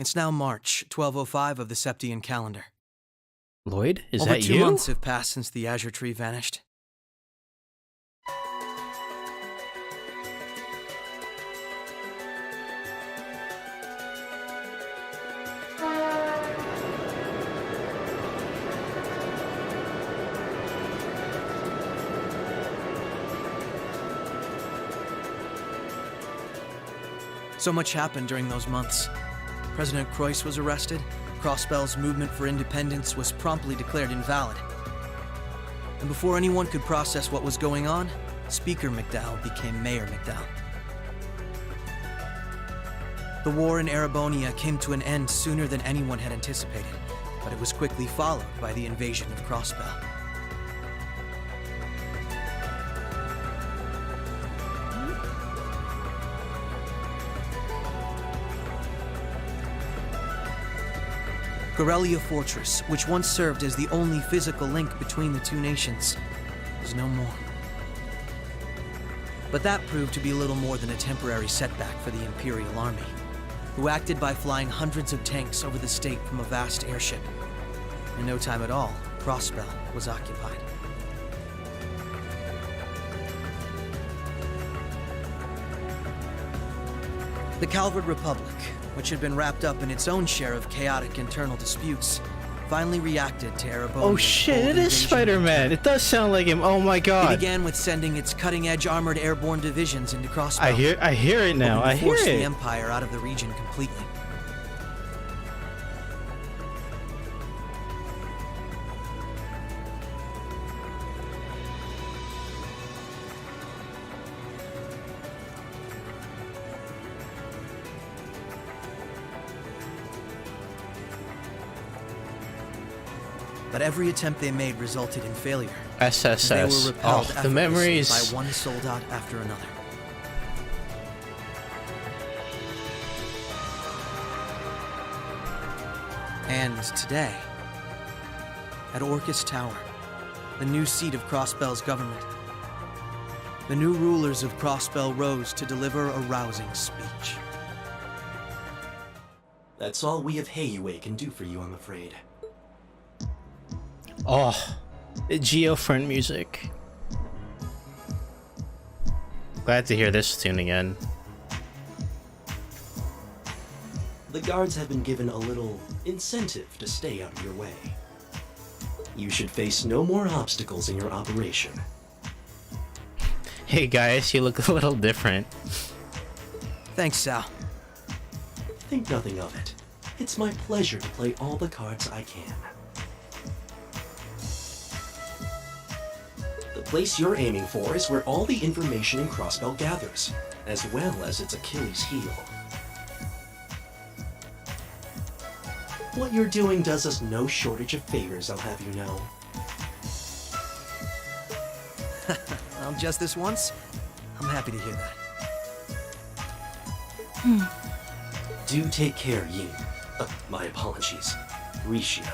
It's now March, 1205 of the Septian calendar. Lloyd, is Over that you? 2 months have passed since the Azure Tree vanished. So much happened during those months. President Croix was arrested, Crossbell's movement for independence was promptly declared invalid. And before anyone could process what was going on, Speaker McDowell became Mayor McDowell. The war in Erebonia came to an end sooner than anyone had anticipated, but it was quickly followed by the invasion of Crossbell. Gorelia Fortress, which once served as the only physical link between the two nations, is no more. But that proved to be little more than a temporary setback for the Imperial Army, who acted by flying hundreds of tanks over the state from a vast airship. In no time at all, Crossbell was occupied. The Calvard Republic, which had been wrapped up in its own share of chaotic internal disputes, finally reacted to Erebonia. Oh shit, it is Spider-Man. It does sound like him. Oh my god. It began with sending its cutting-edge armored airborne divisions into Crossbell. I hear it now. I hear forced it. the Empire out of the region completely. But every attempt they made resulted in failure. SSS. They were repelled Oh, the memories. by one soldat after another. And today, at Orcus Tower, the new seat of Crossbell's government, the new rulers of Crossbell rose to deliver a rousing speech. That's all we of Hayue can do for you, I'm afraid. Oh, Geofront music. Glad to hear this tune again. The guards have been given a little incentive to stay out of your way. You should face no more obstacles in your operation. Hey guys, you look a little different. Thanks, Sal. Think nothing of it. It's my pleasure to play all the cards I can. The place you're aiming for is where all the information in Crossbell gathers, as well as its Achilles heel. What you're doing does us no shortage of favors, I'll have you know. Well, just this once? I'm happy to hear that. Do take care, Yin. My apologies. Risha.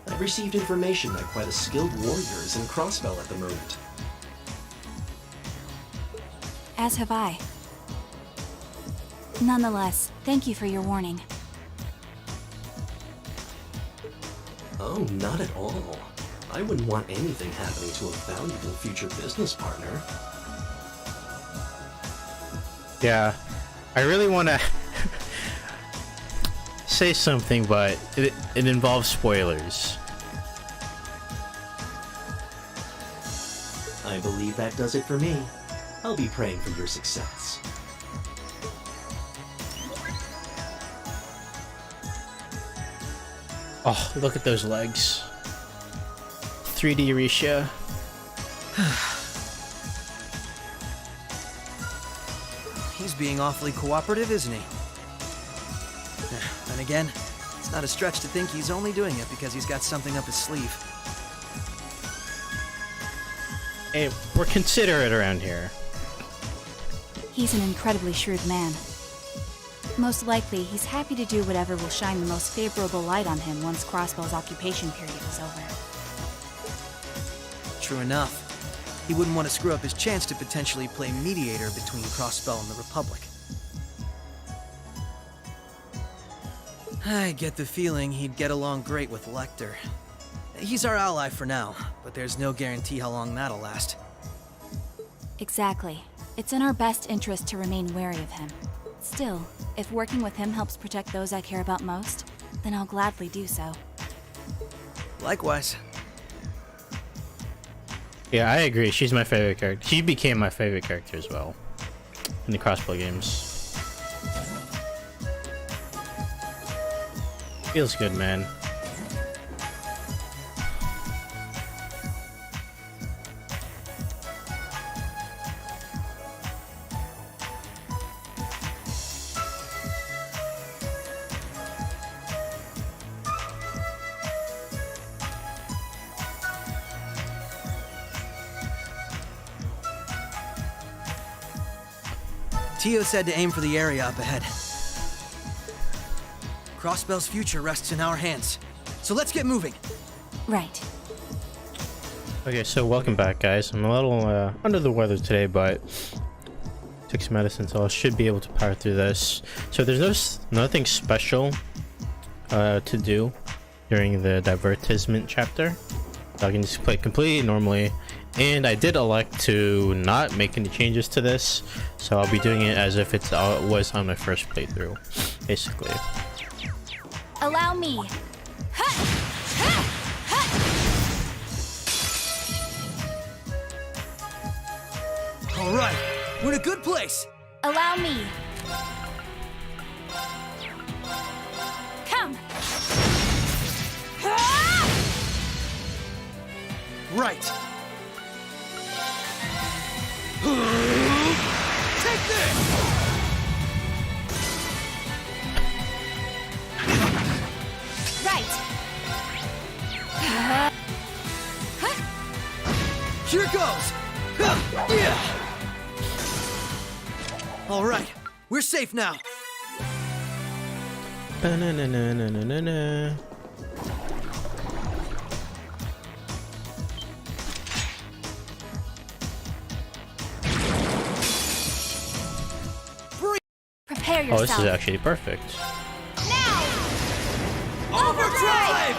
I've received information that quite a skilled warrior is in Crossbell at the moment. As have I. Nonetheless, thank you for your warning. Oh, not at all. I wouldn't want anything happening to a valuable future business partner. Yeah, I really want to say something, but it involves spoilers. I believe that does it for me. I'll be praying for your success. Oh, look at those legs. 3D Risha. He's being awfully cooperative, isn't he? Then again, it's not a stretch to think he's only doing it because he's got something up his sleeve. Hey, we're considerate around here. He's an incredibly shrewd man. Most likely, he's happy to do whatever will shine the most favorable light on him once Crossbell's occupation period is over. True enough. He wouldn't want to screw up his chance to potentially play mediator between Crossbell and the Republic. I get the feeling he'd get along great with Lecter. He's our ally for now, but there's no guarantee how long that'll last. Exactly. It's in our best interest to remain wary of him. Still, if working with him helps protect those I care about most, then I'll gladly do so. Likewise. Yeah, I agree. She's my favorite character. She became my favorite character as well in the crossplay games. Feels good, man. Tio said to aim for the area up ahead. Crossbell's future rests in our hands, so let's get moving. Right. Okay, so welcome back, guys. I'm a little under the weather today, but took some medicine, so I should be able to power through this. So there's nothing special to do during the advertisement chapter. So I can just play completely normally. And I did elect to not make any changes to this, so I'll be doing it as if it was on my first playthrough, basically. Allow me. All right, we're in a good place. Allow me. Come. Right. Take this! Right. Here goes! Yeah! All right, we're safe now. Ba-na-na-na-na-na-na. Prepare Oh, yourself. this is actually perfect. Now! Overdrive!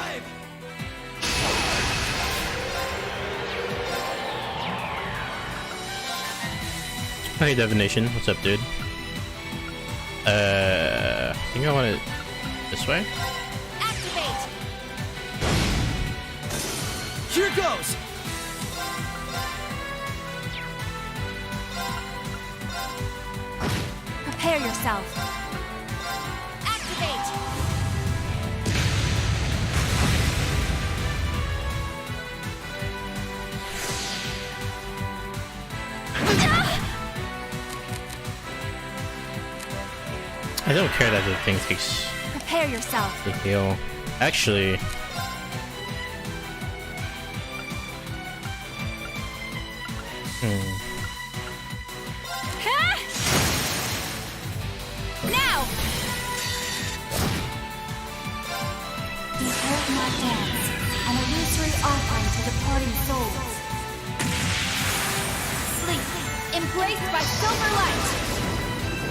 Hey, Divination. What's up, dude? I think I want it this way. Activate! Here goes! Prepare yourself. Activate! I don't care that the thing takes Prepare yourself. the heal. Actually, Now! Behold my dance, an illusory offering to departing souls. Sleep, embraced by silver light.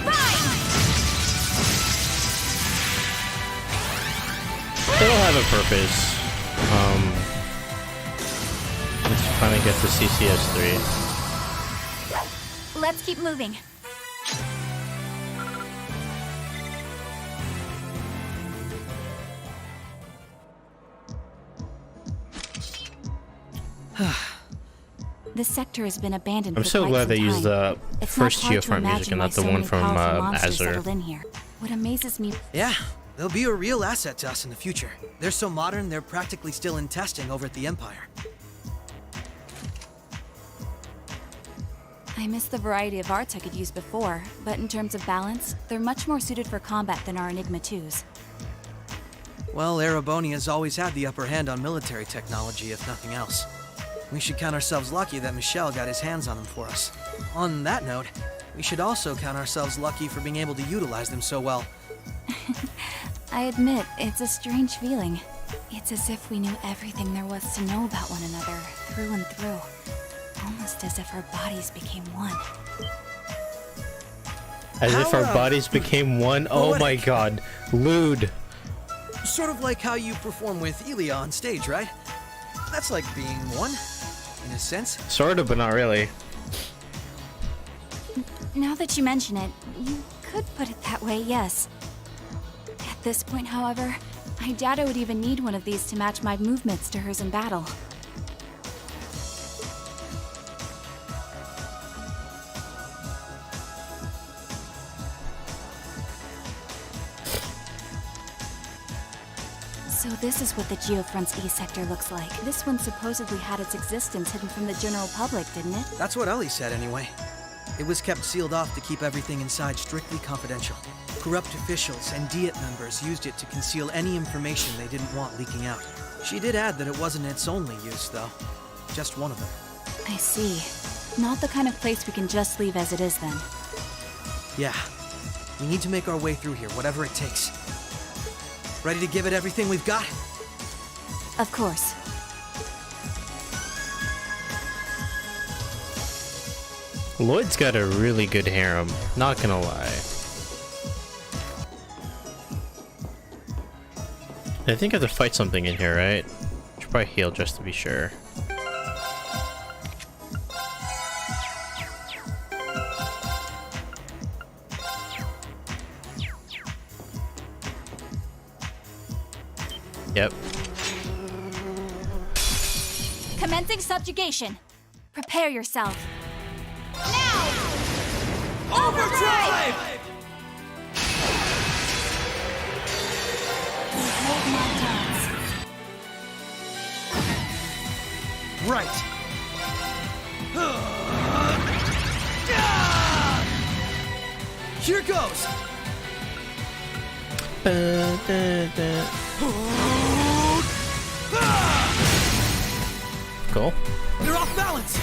Fine! they don't have a purpose. Let's finally get to CCS3. Let's keep moving. This sector has been abandoned. I'm for so quite glad some they used time. the It's first not hard to Geofarm music imagine and why not the so one many from powerful monsters Azure. settled in here. What amazes me. Yeah, they'll be a real asset to us in the future. They're so modern, they're practically still in testing over at the Empire. I miss the variety of arts I could use before, but in terms of balance, they're much more suited for combat than our Enigma 2s. Well, Erebonia's always had the upper hand on military technology, if nothing else. We should count ourselves lucky that Michel got his hands on them for us. On that note, we should also count ourselves lucky for being able to utilize them so well. I admit, it's a strange feeling. It's as if we knew everything there was to know about one another, through and through. Almost as if our bodies became one. As if our bodies became one. Oh my poetic. god. Lewd. Sort of like how you perform with Elia on stage, right? That's like being one, in a sense. Sort of, but not really. Now that you mention it, you could put it that way, yes. At this point, however, I doubt I would even need one of these to match my movements to hers in battle. So this is what the Geofront's E sector looks like. This one supposedly had its existence hidden from the general public, didn't it? That's what Ellie said anyway. It was kept sealed off to keep everything inside strictly confidential. Corrupt officials and Diet members used it to conceal any information they didn't want leaking out. She did add that it wasn't its only use, though. Just one of them. I see. Not the kind of place we can just leave as it is, then. Yeah. We need to make our way through here, whatever it takes. Ready to give it everything we've got? Of course. Lloyd's got a really good harem, not gonna lie. I think I have to fight something in here, right? Should probably heal just to be sure. Yep. Commencing subjugation. Prepare yourself. Overdrive! Hold my tongues. Right. Here goes! Cool. You're off balance!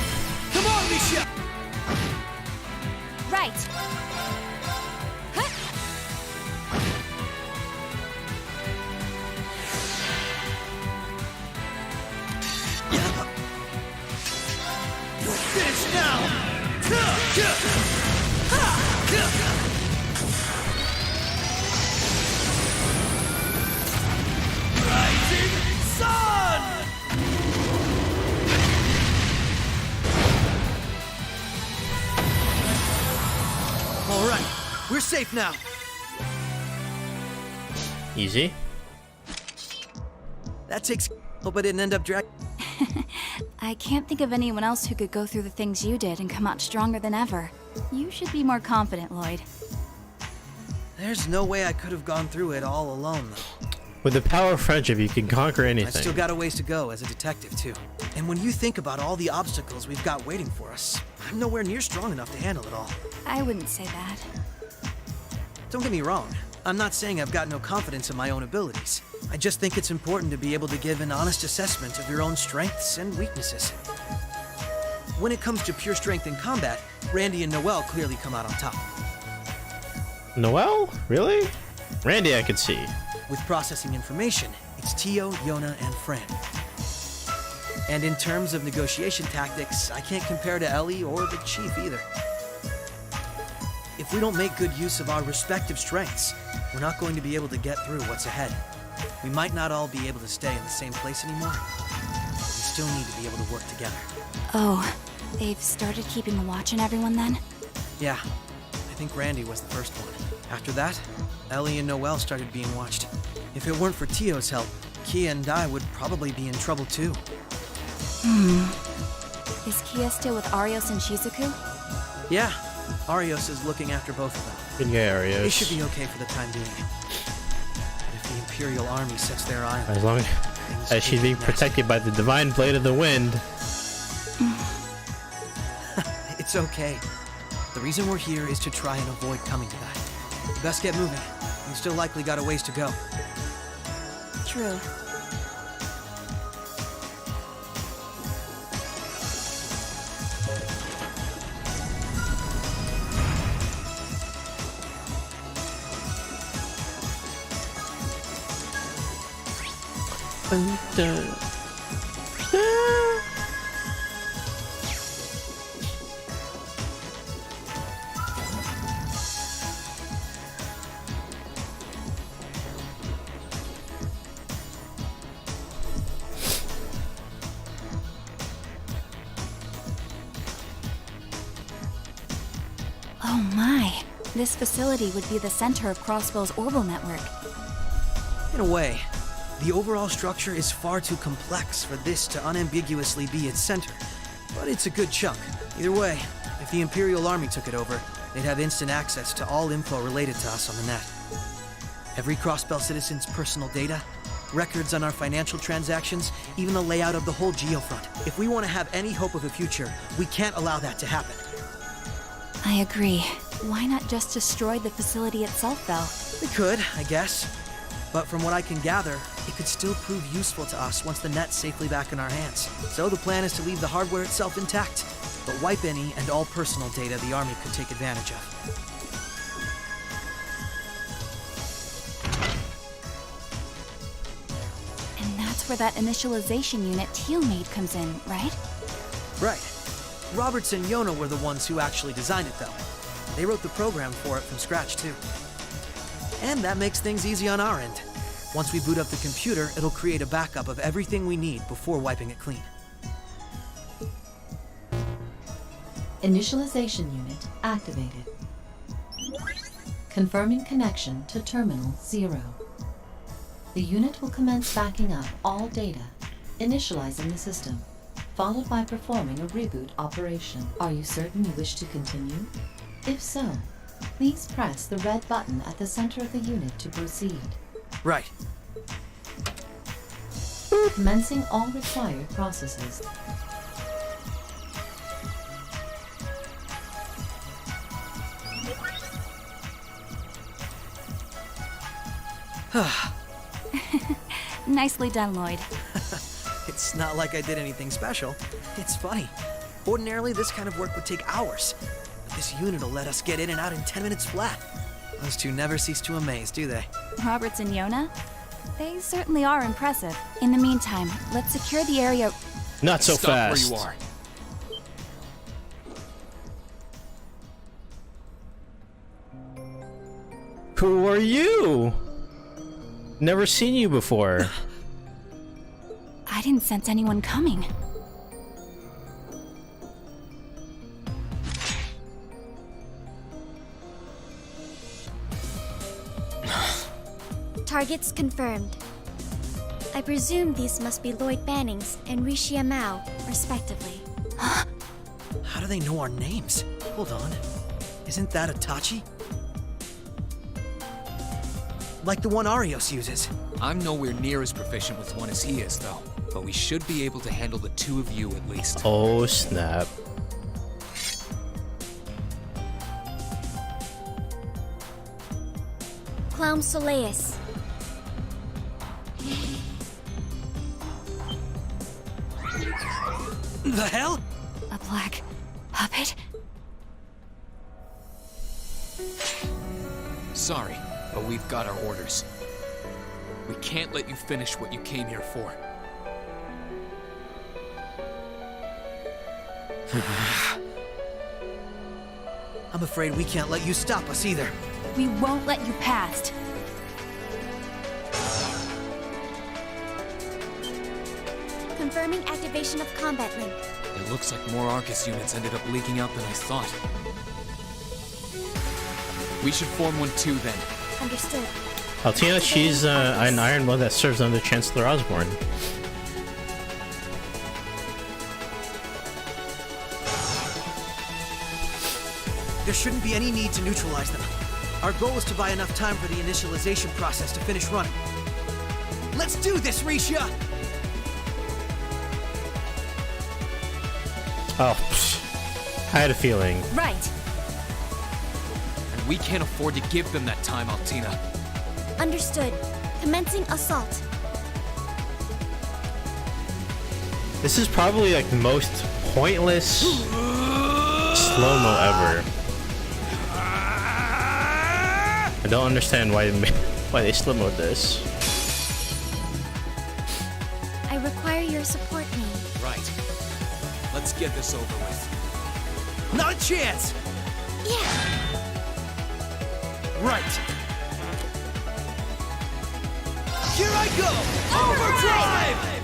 Come on, Misha! Right. Huh. You're finished now! Rising sun! All right, we're safe now. Easy. That takes. Hope I didn't end up drag. I can't think of anyone else who could go through the things you did and come out stronger than ever. You should be more confident, Lloyd. There's no way I could have gone through it all alone, though. With the power of friendship, you can conquer anything. I still got a ways to go as a detective, too. And when you think about all the obstacles we've got waiting for us, I'm nowhere near strong enough to handle it all. I wouldn't say that. Don't get me wrong. I'm not saying I've got no confidence in my own abilities. I just think it's important to be able to give an honest assessment of your own strengths and weaknesses. When it comes to pure strength in combat, Randy and Noelle clearly come out on top. Noelle? Really? Randy, I could see. With processing information, it's Tio, Yona, and Fran. And in terms of negotiation tactics, I can't compare to Ellie or the Chief either. If we don't make good use of our respective strengths, we're not going to be able to get through what's ahead. We might not all be able to stay in the same place anymore, but we still need to be able to work together. Oh, they've started keeping a watch on everyone then? Yeah, I think Randy was the first one. After that, Ellie and Noelle started being watched. If it weren't for Tio's help, Kia and I would probably be in trouble too. Is Kia still with Arios and Shizuku? Yeah, Arios is looking after both of them. Good guy, Arios. They should be okay for the time being. But if the Imperial Army sets their eye on As long things as she's could being get protected by the divine blade of the wind. nasty. It's okay. The reason we're here is to try and avoid coming to that. Best get moving. We've still likely got a ways to go. True. This facility would be the center of Crossbell's orbital network. In a way, the overall structure is far too complex for this to unambiguously be its center. But it's a good chunk. Either way, if the Imperial Army took it over, they'd have instant access to all info related to us on the net. Every Crossbell citizen's personal data, records on our financial transactions, even the layout of the whole geofront. If we want to have any hope of a future, we can't allow that to happen. I agree. Why not just destroy the facility itself, though? We could, I guess. But from what I can gather, it could still prove useful to us once the net's safely back in our hands. So the plan is to leave the hardware itself intact, but wipe any and all personal data the Army could take advantage of. And that's where that initialization unit Teal made comes in, right? Right. Roberts and Yona were the ones who actually designed it, though. They wrote the program for it from scratch, too. And that makes things easy on our end. Once we boot up the computer, it'll create a backup of everything we need before wiping it clean. Initialization unit activated. Confirming connection to Terminal 0. The unit will commence backing up all data, initializing the system, followed by performing a reboot operation. Are you certain you wish to continue? If so, please press the red button at the center of the unit to proceed. Right. Commencing all required processes. Nicely done, Lloyd. It's not like I did anything special. It's funny. Ordinarily, this kind of work would take hours. But this unit will let us get in and out in 10 minutes flat. Those two never cease to amaze, do they? Roberts and Yona? They certainly are impressive. In the meantime, let's secure the area. Not so Stop fast. where you are. Who are you? Never seen you before. I didn't sense anyone coming. Targets confirmed. I presume these must be Lloyd Bannings and Rishia Mao, respectively. How do they know our names? Hold on. Isn't that Itachi? Like the one Arios uses. I'm nowhere near as proficient with one as he is, though. But we should be able to handle the two of you at least. Oh, snap. Clown Soleus. The hell? A black puppet? Sorry, but we've got our orders. We can't let you finish what you came here for. I'm afraid we can't let you stop us either. We won't let you past. Confirming activation of combat link. It looks like more Arcus units ended up leaking out than I thought. We should form one too, then. Understood. Altina, she's an Iron One that serves under Chancellor Osborne. There shouldn't be any need to neutralize them. Our goal is to buy enough time for the initialization process to finish running. Let's do this, Rishia! Oh, pfft. I had a feeling. Right. And we can't afford to give them that time, Altina. Understood. Commencing assault. This is probably like the most pointless slow-mo ever. I don't understand why they slow-moed this. I require your support, me. Right. Let's get this over with. Not a chance! Yeah. Right. Here I go! Overdrive!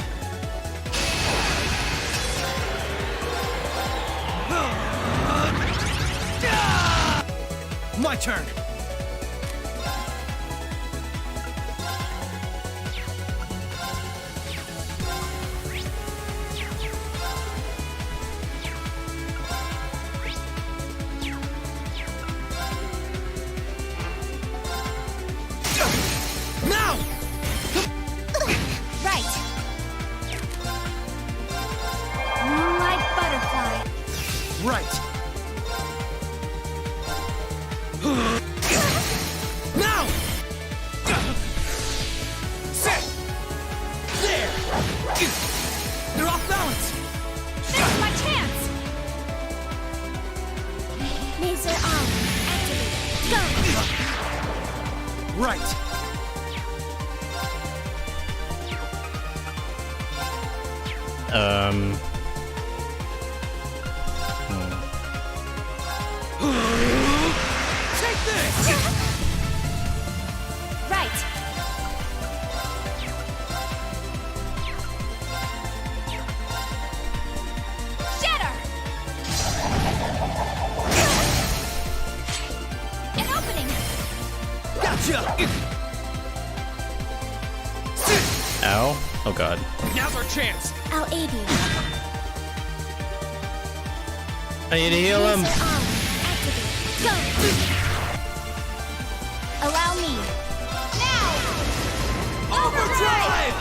My turn! Now! Right. Moonlight butterfly. Right. Now! Sit! There! They're off balance! There's my chance. Laser arm activate. Go. Right. Take this! Right. Shatter. An opening. Gotcha! Ow. Oh god. Now's our chance. I'll aid you. I need to heal him. Laser arm activate. Go. Allow me. Now. Overdrive!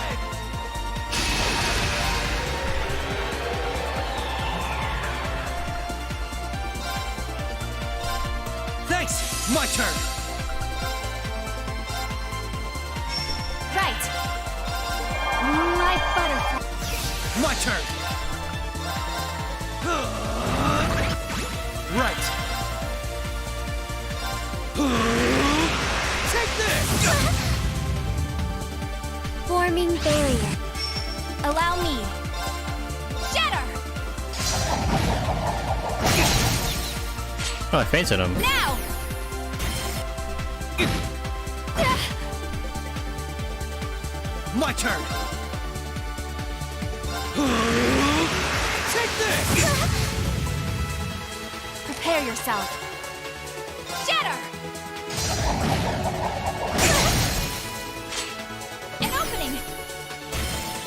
Thanks! My turn! Right. Moonlight butterfly. My turn! Right! Take this! Forming barrier. Allow me. Shatter. Oh, I fainted him. Now. My turn! Take this! Prepare yourself. Shatter. An opening.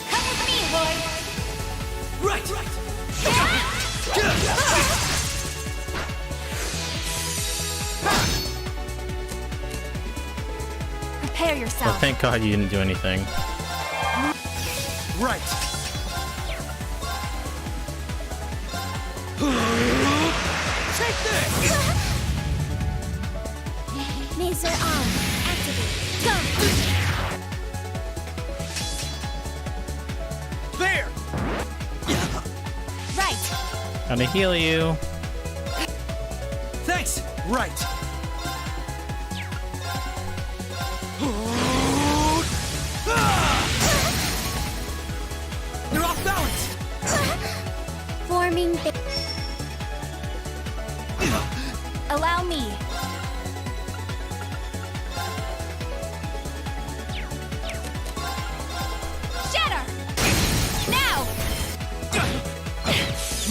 Come with me, Lloyd. Right! Prepare Well, yourself. thank god you didn't do anything. Right! Take this! Laser arm activate. Go. There! Right. Gonna heal you. Thanks! Right! You're off balance! Forming. Allow me. Shatter. Now.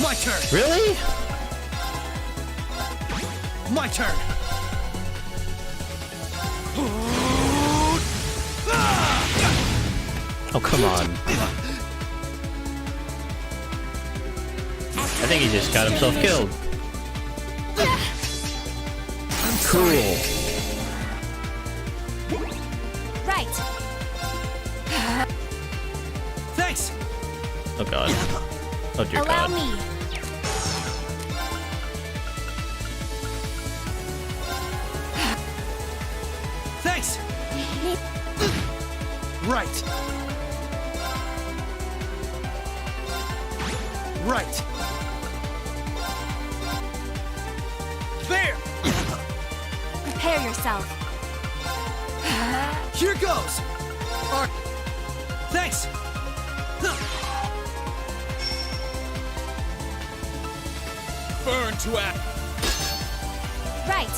My turn! Really? My turn! Oh, come on. I think he just got himself killed. Cool. Right. Thanks! Oh god. Oh dear Allow god. me. Thanks! Right! Right! There! Prepare yourself. Here goes! Thanks! Burn to act. Right.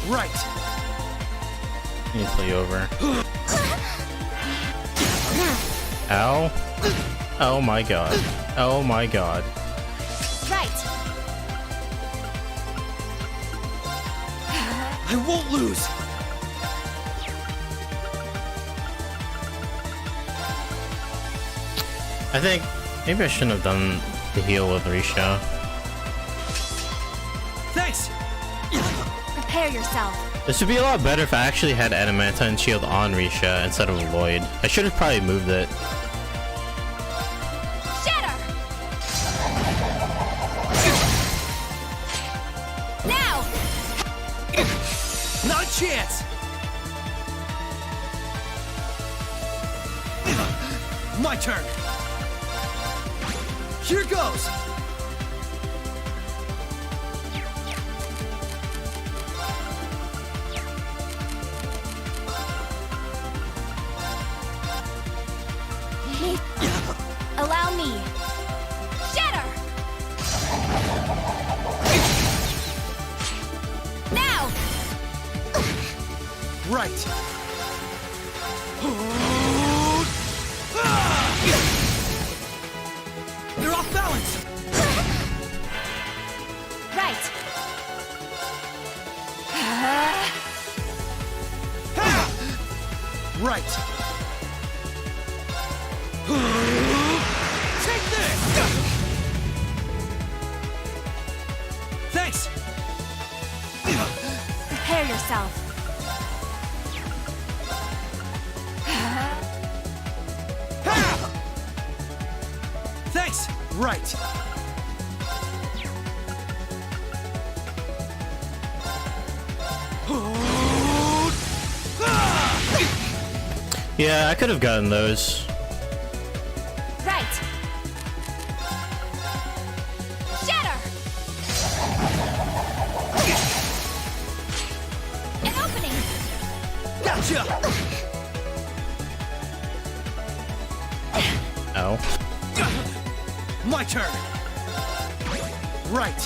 Right! I need to pull you over. Ow. Oh my god. Oh my god. Right. I won't lose! I think maybe I shouldn't have done the heal with Risha. Thanks! Prepare yourself. This would be a lot better if I actually had Adamantine Shield on Risha instead of Lloyd. I should have probably moved it. Shatter! Now! Not a chance! My turn! Here goes! Allow me. Shatter! Now! Right! They're off balance! Right! Right! Take this! Thanks! Prepare yourself. Thanks! Right! Yeah, I could have gotten those. Right! Shatter! An opening! Gotcha! Ow. My turn! Right!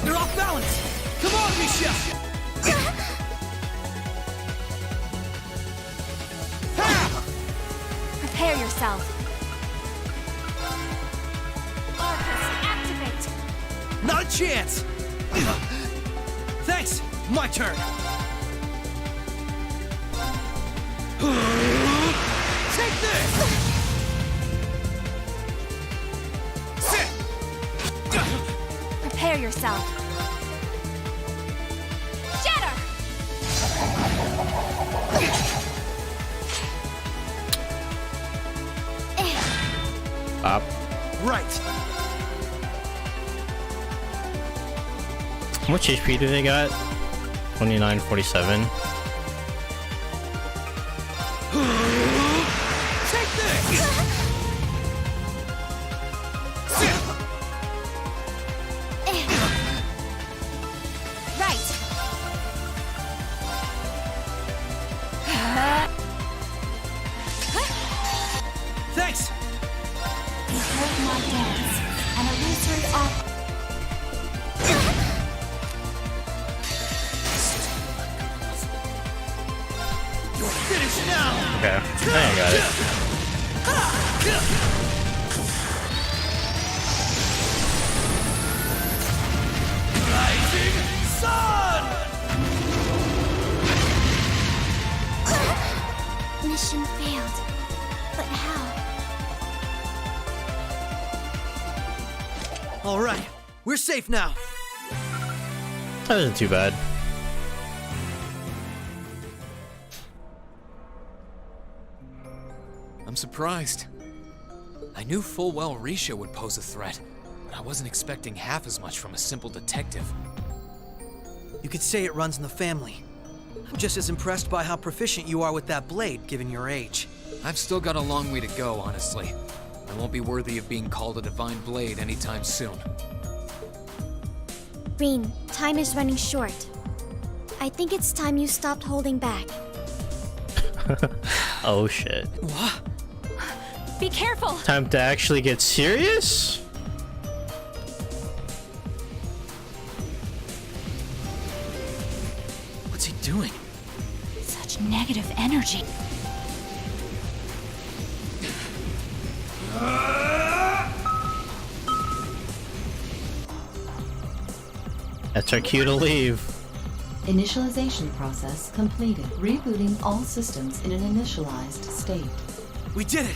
They're off balance! Come on, Misha! Prepare yourself. Arcus, activate! Not a chance! Thanks! My turn! Take this! Prepare yourself. Shatter! Bop. Right! How much HP do they got? 2947. Take this! Right! Thanks! You heard my dance. An illusory op. You're finished now! Okay, I think I got it. Rising sun! Mission failed. But how? All right, we're safe now. That wasn't too bad. I'm surprised. I knew full well Risha would pose a threat, but I wasn't expecting half as much from a simple detective. You could say it runs in the family. I'm just as impressed by how proficient you are with that blade, given your age. I've still got a long way to go, honestly. I won't be worthy of being called a divine blade anytime soon. Rin, time is running short. I think it's time you stopped holding back. Oh shit. What? Be careful! Time to actually get serious? What's he doing? Such negative energy. That's our cue to leave. Initialization process completed. Rebooting all systems in an initialized state. We did it!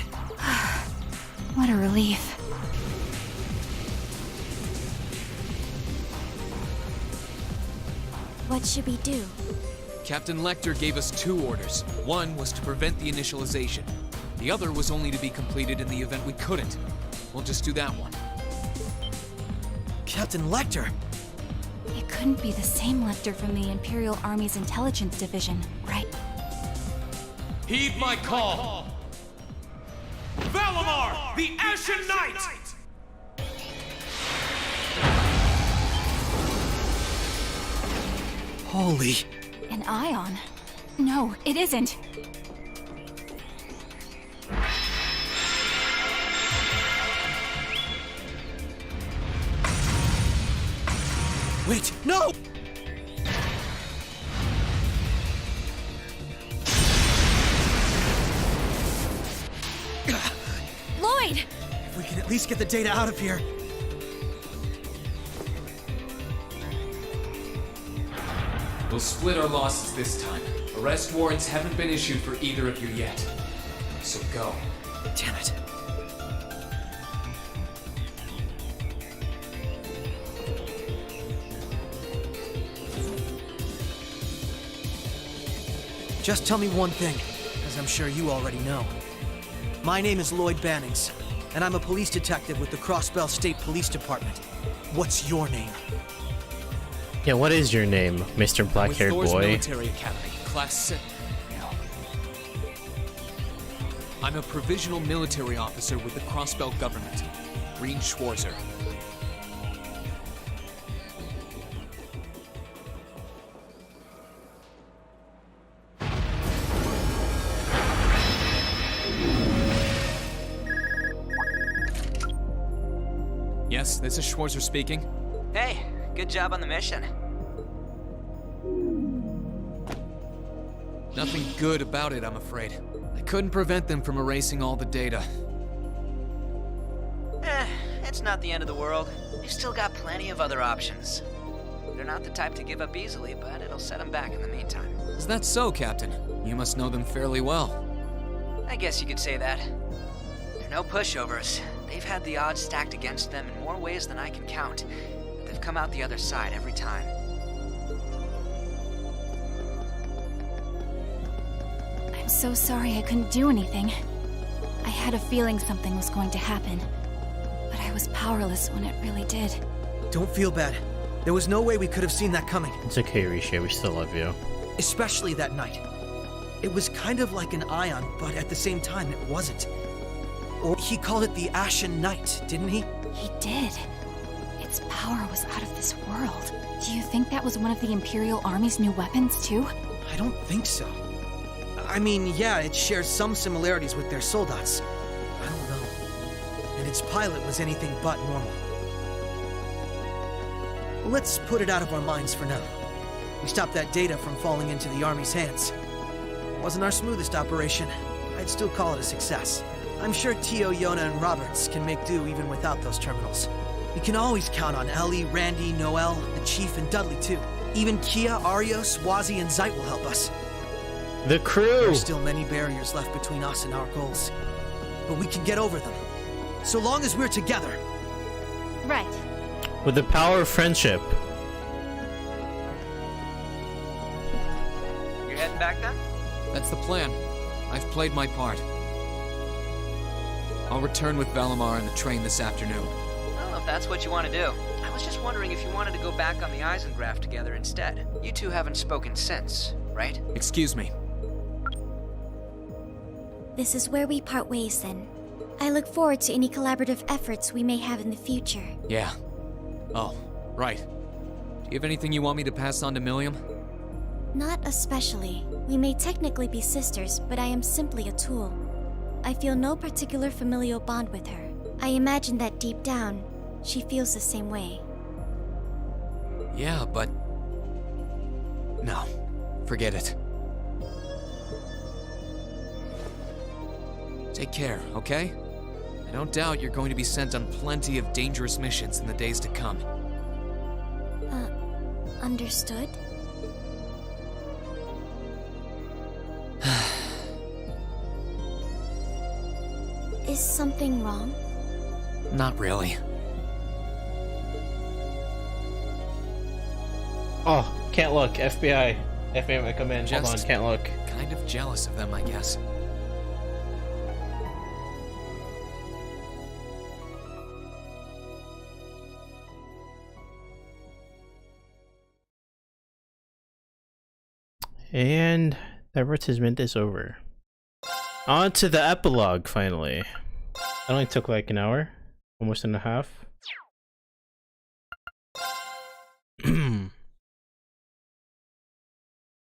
What a relief. What should we do? Captain Lecter gave us 2 orders. One was to prevent the initialization. The other was only to be completed in the event we couldn't. We'll just do that one. Captain Lecter! It couldn't be the same Lecter from the Imperial Army's intelligence division, right? Heed my call! Valamar, the Ashen Knight! Holy... An ion? No, it isn't. Wait, no! Lloyd! If we can at least get the data out of here. We'll split our losses this time. Arrest warrants haven't been issued for either of you yet. So go. Damn it. Just tell me one thing, as I'm sure you already know. My name is Lloyd Bannings, and I'm a police detective with the Crossbell State Police Department. What's your name? Yeah, what is your name, Mr. Black-haired With Thor's boy? Military Academy, Class 7. No. I'm a provisional military officer with the Crossbell government. Green Schwarzer. Yes, this is Schwarzer speaking. Hey, good job on the mission. Nothing good about it, I'm afraid. I couldn't prevent them from erasing all the data. It's not the end of the world. They've still got plenty of other options. They're not the type to give up easily, but it'll set them back in the meantime. Is that so, Captain? You must know them fairly well. I guess you could say that. They're no pushovers. They've had the odds stacked against them in more ways than I can count, but they've come out the other side every time. I'm so sorry I couldn't do anything. I had a feeling something was going to happen, but I was powerless when it really did. Don't feel bad. There was no way we could have seen that coming. It's okay, Risha, we still love you. Especially that night. It was kind of like an ion, but at the same time, it wasn't. Or he called it the Ashen Knight, didn't he? He did. Its power was out of this world. Do you think that was one of the Imperial Army's new weapons, too? I don't think so. I mean, yeah, it shares some similarities with their soldats. I don't know. And its pilot was anything but normal. Let's put it out of our minds for now. We stopped that data from falling into the Army's hands. It wasn't our smoothest operation. I'd still call it a success. I'm sure Tio, Yona, and Roberts can make do even without those terminals. You can always count on Ellie, Randy, Noel, the Chief, and Dudley, too. Even Kia, Arios, Wazi, and Zeit will help us. The crew! There's still many barriers left between us and our goals. But we can get over them. So long as we're together. Right. With the power of friendship. You're heading back then? That's the plan. I've played my part. I'll return with Valamar and the train this afternoon. Well, if that's what you want to do. I was just wondering if you wanted to go back on the Eisengraph together instead. You two haven't spoken since, right? Excuse me. This is where we part ways then. I look forward to any collaborative efforts we may have in the future. Yeah. Oh, right. Do you have anything you want me to pass on to Milliam? Not especially. We may technically be sisters, but I am simply a tool. I feel no particular familial bond with her. I imagine that deep down, she feels the same way. Yeah, but... no. Forget it. Take care, okay? I don't doubt you're going to be sent on plenty of dangerous missions in the days to come. Understood? Is something wrong? Not really. Oh, can't look. FBI. FBI might come in. Hold on, Just can't look. kind of jealous of them, I guess. And the advertisement is over. On to the epilogue, finally. It only took like an hour, almost and a half.